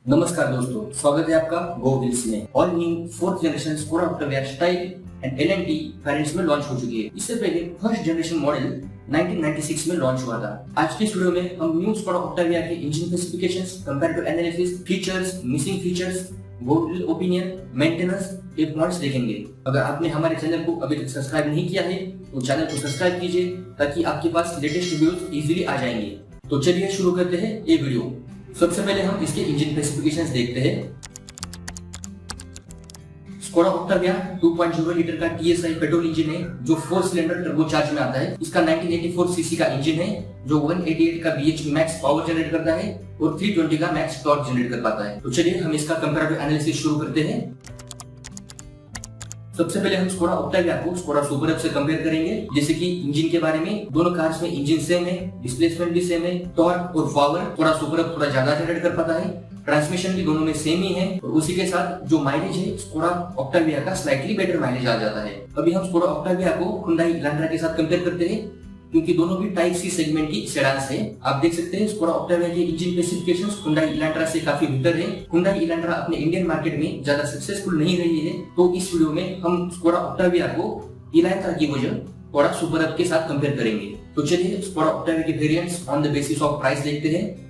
नमस्कार दोस्तों, स्वागत है आपका गो व्हील्स में। All new fourth generation Skoda Octavia style and LNT variants में लॉन्च हो चुकी है। इससे पहले फर्स्ट जनरेशन मॉडल 1996 में लॉन्च हुआ था। आज के इस वीडियो में हम न्यू स्कोडा ऑक्टाविया के engine specifications, comparative analysis, features, missing features, go wheel opinion, maintenance के पॉइंट्स देखेंगे। अगर आपने हमारे चैनल को अभी तक सब्सक्राइब नहीं किया है तो चैनल को सब्सक्राइब कीजिए ताकि आपके पास लेटेस्ट वीडियोस इजीली आ जाएंगे। तो चलिए शुरू करते हैं ये वीडियो। सबसे पहले हम इसके इंजन स्पेसिफिकेशंस देखते हैं। स्कोडा ऑक्टाविया 2.0 लीटर का TSI पेट्रोल इंजन है जो 4 सिलेंडर टर्बोचार्ज में आता है। इसका 1984 सीसी का इंजन है जो 188 का BHP मैक्स पावर जनरेट करता है और 320 का मैक्स टॉर्क जनरेट कर पाता है। तो चलिए हम इसका कंपैरेटिव एनालिसिस शुरू करते हैं। सबसे पहले हम स्कोडा ऑक्टाविया को स्कोडा सुपर अप से कंपेयर करेंगे। जैसे कि इंजन के बारे में, दोनों कार्स में इंजन सेम है, डिस्प्लेसमेंट भी सेम है, टॉर्क और पावर स्कोडा सुपर अप थोड़ा ज्यादा जनरेट कर पाता है, ट्रांसमिशन भी दोनों में सेम ही है और उसी के साथ जो माइलेज है स्कोडा ऑक्टाविया का स्लाइटली बेटर माइलेज आ जाता है। अभी हम स्कोडा ऑक्टाविया को हुंडई इलांट्रा के साथ कंपेयर करते हैं क्योंकि दोनों भी टाइप सी सेगमेंट की सेडान्स है। आप देख सकते हैं स्कोडा ऑक्टाविया के इंजन स्पेसिफिकेशंस हुंडई इलांट्रा से काफी बेहतर है। हुंडई इलांट्रा अपने इंडियन मार्केट में ज्यादा सक्सेसफुल नहीं रही है, तो इस वीडियो में हम स्कोडा ऑक्टाविया को इलांट्रा की वजह स्कोडा सुपर अप के साथ कंपेयर करेंगे। तो चलिए स्कोडा ऑक्टाविया के variants on the basis of price देखते हैं।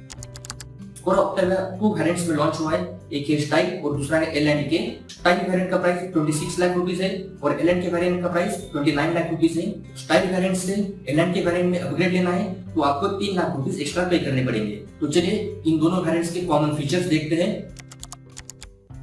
स्कोडा ऑक्टाविया 2 वेरिएंट्स में लॉन्च हुआ है, एक है स्टाइल और दूसरा है एलएंड के। स्टाइल वेरिएंट का प्राइस 26 लाख रुपीस है और एलएंड के वेरिएंट का प्राइस 29 लाख रुपीस है। स्टाइल वेरिएंट से एलएंड के वेरिएंट में अपग्रेड लेना है तो आपको 3 लाख रुपीस एक्स्ट्रा पे करने पड़ेंगे। तो चलिए इन दोनों वेरिएंट्स के कॉमन फीचर्स देखते हैं।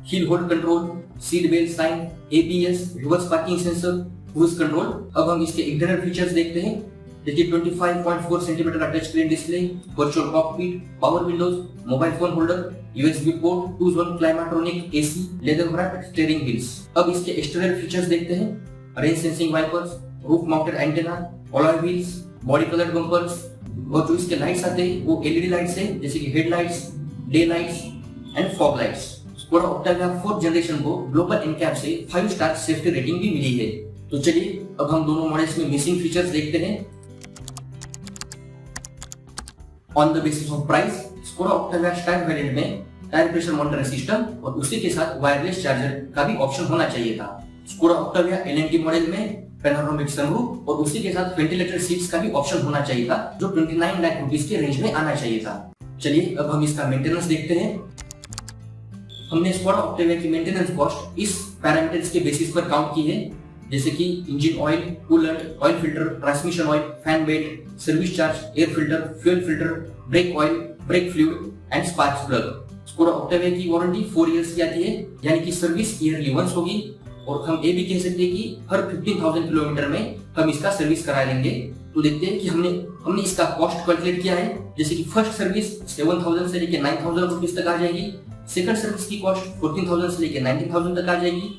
Hill hold control, seat belt sign, ABS, reverse parking sensor, cruise control. अब हम इसके इंटरनल फीचर्स देखते हैं। देखिए 25.4 सेंटीमीटर का touch screen display, virtual cockpit, power windows, mobile phone holder, USB port, 2-zone climatronic AC, leather wrapped steering wheels. अब इसके external features देखते हैं। Rain sensing wipers, roof mounted antenna, alloy wheels, body colour bumpers और जो इसके lights आते हैं वो LED लाइट्स हैं जैसे कि headlights, day lights and fog lights. Skoda Octavia 4th generation को ग्लोबल एनकैप से 5 स्टार सेफ्टी रेटिंग भी मिली है। तो चलिए अब हम दोनों मॉडल्स में मिसिंग फीचर्स देखते हैं। On the basis of price, Skoda Octavia style variant में टायर प्रेशर मॉनिटरिंग सिस्टम और उसी के साथ वायरलेस चार्जर का भी ऑप्शन होना चाहिए था। स्कोडा ऑक्टाविया LNT मॉडल में पैनोरामिक सनरूफ और उसी के साथ वेंटिलेटर सीट्स का भी ऑप्शन होना चाहिए था जो 29 लाख रुपीस के रेंज में आना चाहिए था। चलिए अब हम इसका मेंटेनेंस देखते हैं। हमने स्कोडा ऑक्टाविया की मेंटेनेंस कॉस्ट इस पैरामीटर्स के बेसिस पर काउंट की है, जैसे कि engine oil, coolant, oil filter, transmission oil, fan belt, service charge, air filter, fuel filter, brake oil, brake fluid and spark plug. Skoda Octavia की warranty 4 years की आती है, यानी कि सर्विस ईयरली वंस होगी और हम ये भी कह सकते हैं कि हर 15,000 किलोमीटर में हम इसका सर्विस करा लेंगे। तो देखते हैं कि हमने इसका कॉस्ट कैलकुलेट किया है। जैसे कि फर्स्ट सर्विस 7,000 से लेकर 9,000 रुपीस तक आ जाएगी, सेकंड सर्विस की कॉस्ट 14,000 से लेकर 19,000 तक आ जाएगी,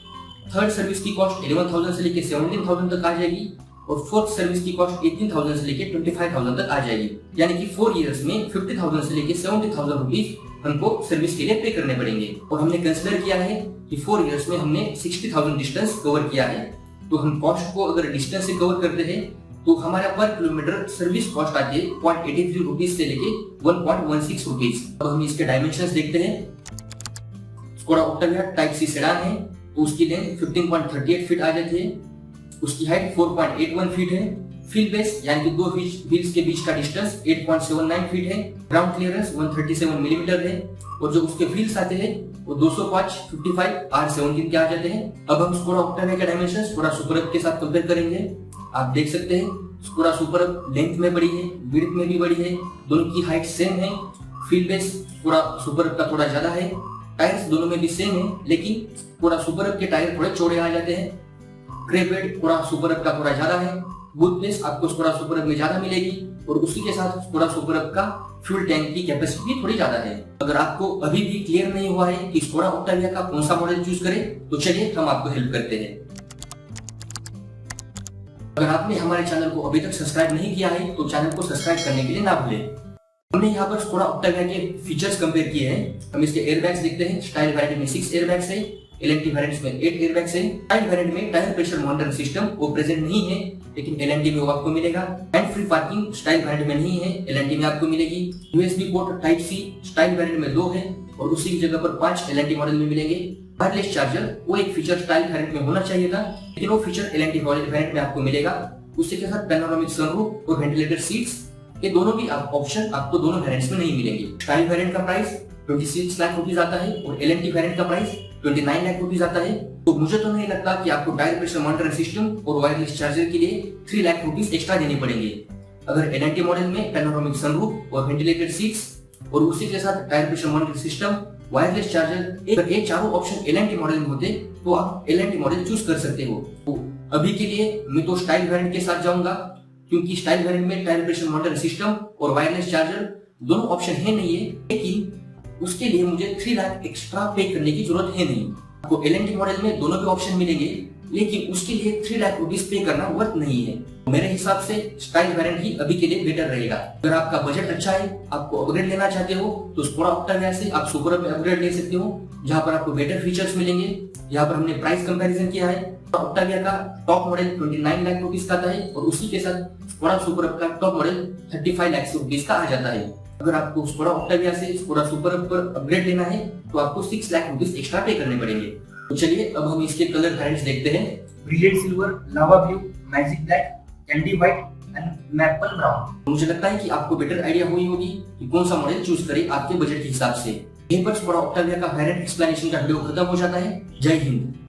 थर्ड सर्विस की कॉस्ट 11,000 से लेकर 17,000 तक आ जाएगी और फोर्थ सर्विस की कॉस्ट 18,000 से लेकर 25,000 तक आ जाएगी। यानी कि 4 इयर्स में 50,000 से लेकर 70,000 रुपीस हमको सर्विस के लिए पे करने पड़ेंगे। और हमने कंसीडर किया है कि 4 इयर्स में हमने 60,000 डिस्टेंस कवर किया है। तो हम कॉस्ट को अगर डिस्टेंस से कवर करते हैं तो हमारा पर किलोमीटर सर्विस कॉस्ट आती है 0.83 रुपीस से लेके 1.16 रुपीस। अब हम इसके डायमेंशंस देखते हैं। Skoda Octavia type C sedan है तो उसकी लेंथ 15.38 फीट आ जाती है, उसकी हाइट 4.81 फीट है, व्हील बेस यानी कि 2 व्हील्स के बीच का डिस्टेंस 8.79 फीट है, ग्राउंड क्लियरेंस 137 मिलीमीटर है और जो उसके व्हील्स आते हैं वो 205/55 R17 के आ जाते हैं। अब हम स्कोडा ऑक्टाविया के डायमेंशंस स्कोडा सुपर अप के साथ कंपेयर करेंगे। आप देख सकते हैं स्कोडा सुपर अप लेंथ में बड़ी है, विड्थ में भी बड़ी है, दोनों की हाइट सेम है। Wheel base Skoda Superb का थोड़ा ज्यादा है, टायर्स दोनों में भी सेम है लेकिन स्कोडा सुपर अप के टायर थोड़े चौड़े आ जाते हैं। ग्रेप बेड स्कोडा सुपर अप का थोड़ा ज्यादा है, बूट स्पेस आपको स्कोडा सुपर अप में ज्यादा मिलेगी और उसी के साथ स्कोडा सुपर अप का फ्यूल टैंक की कैपेसिटी थोड़ी ज्यादा है। अगर आपको अभी भी क्लियर नहीं हुआ है कि स्कोडा ऑक्टाविया का कौन सा मॉडल चूज करें तो चलिए हम आपको हेल्प करते हैं। अगर आपने हमारे चैनल को अभी तक सब्सक्राइब नहीं किया है तो चैनल को सब्सक्राइब करने के लिए ना भूलें। हमने यहाँ पर स्कोडा ऑक्टाविया के फीचर्स कंपेयर किए हैं। हम इसके एयरबैग्स देखते हैं। स्टाइल वेरिएंट में 6 एयरबैग्स है, एलएनटी वेरिएंट में 8 एयरबैग्स है। स्टाइल वेरिएंट में टायर प्रेशर मॉनिटरिंग सिस्टम वो प्रेजेंट नहीं है, लेकिन एलएनटी में वो आपको मिलेगा। Hand free parking style variant में नहीं है, एलएनटी में आपको मिलेगी। USB port type C style variant में 2 है और उसी की जगह पर 5 एलएनटी मॉडल में मिलेंगे। वायरलेस चार्जर वो एक फीचर स्टाइल वेरिएंट में होना चाहिए था, लेकिन वो फीचर एलएनटी वेरिएंट में आपको मिलेगा। उसी के साथ पैनोरामिक सनरूफ और वेंटिलेटेड सीट्स, ये दोनों भी ऑप्शन आपको दोनों वेरिएंट्स में नहीं मिलेंगे। स्टाइल वेरिएंट का प्राइस 26 लाख रुपीस आता है और एलएनटी वेरिएंट का प्राइस 29 लाख रुपीस आता है। तो मुझे तो नहीं लगता कि आपको टायर प्रेशर मॉनिटरिंग सिस्टम और वायरलेस चार्जर के लिए 3 लाख रुपीस एक्स्ट्रा देने पड़ेंगे। अगर एलएनटी मॉडल में पैनोरामिक सनरूफ और वेंटिलेटेड सीट्स और उसी के साथ tyre pressure monitoring system, wireless charger, अगर ये चारों ऑप्शन एलएनटी मॉडल में होते तो आप एलएनटी मॉडल चूज कर सकते हो। तो अभी के लिए मैं तो स्टाइल वेरिएंट के साथ जाऊंगा, क्योंकि स्टाइल वेरिएंट में टायर प्रेशर मॉनिटरिंग सिस्टम और वायरलेस चार्जर दोनों ऑप्शन है नहीं है, लेकिन उसके लिए मुझे 3 लाख एक्स्ट्रा पे करने की जरूरत है नहीं। आपको एलएनटी मॉडल में दोनों के ऑप्शन मिलेंगे, लेकिन उसके लिए 3 लाख रुपीस पे करना वर्थ नहीं है। मेरे हिसाब से स्टाइल वेरिएंट ही अभी के लिए बेटर रहेगा। अगर आपका बजट अच्छा है, आपको अपग्रेड लेना चाहते हो, तो स्कोडा ऑक्टाविया से आप सुपर में अपग्रेड ले सकते हो, जहां पर आपको बेटर फीचर्स मिलेंगे। यहाँ पर हमने प्राइस कंपैरिजन किया है। ऑक्टाविया का टॉप मॉडल 29 लाख रुपीस का आता है और उसी के साथ स्कोडा सुपर का टॉप मॉडल 35 लाख रुपीस का आ जाता है। अगर आपको स्कोडा ऑक्टाविया से स्कोडा सुपर पर अपग्रेड लेना है तो आपको 6 लाख रुपीस एक्स्ट्रा पे करने पड़ेंगे। तो चलिए अब हम इसके कलर वेरिएंट्स देखते हैं। Brilliant silver, lava blue, magic black, candy white and maple brown. मुझे लगता है कि आपको बेटर आइडिया हुई होगी कि कौन सा मॉडल चूज करें आपके बजट के हिसाब से। यहीं पर स्कोडा ऑक्टाविया का वेरिएंट एक्सप्लेनेशन का वीडियो खत्म हो जाता है। जय हिंद।